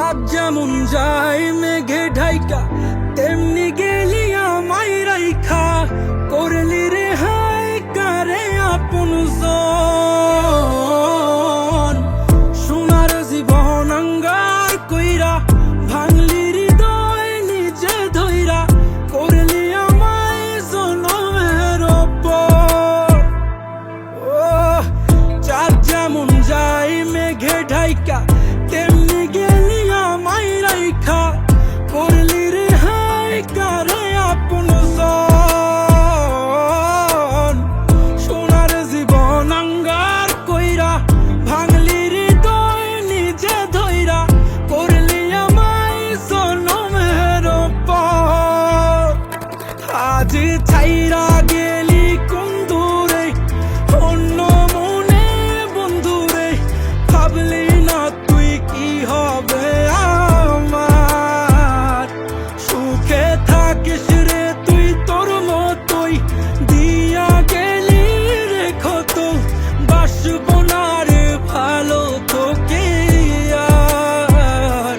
চাঁদ যেমন যায় মেঘে ঢাইকা, তেমনি গেলি আমায় রাইখা। করলি রে হায় কারে আপন জন, সোনার জীবন আঙ্গার কইরা ভাঙলি হৃদয় নিজে ধইরা। করলি আমায় জনমের উপর। ও চাঁদ যেমন যায় মেঘে ঢাইকা, তেমনি গেলি আমায় রাইখা। করলি রে হায় কারে আপন জন, সোনার জীবন আঙ্গার কইরা ভাঙলি হৃদয় নিজে ধইরা। করলি আমায় জনমের উপর। আজ ছাইরা গেলি কোন দূরে অন্য মনে বন্ধুরে, ভাবলি না তুই কি হবে আমার। সুখে থাকিস রে তুই তোর মতোই, দিয়া গেলি রেখো তো বাসবো না রে ভালো তোকে আর।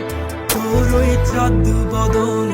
তোর ওই চাঁদ বদন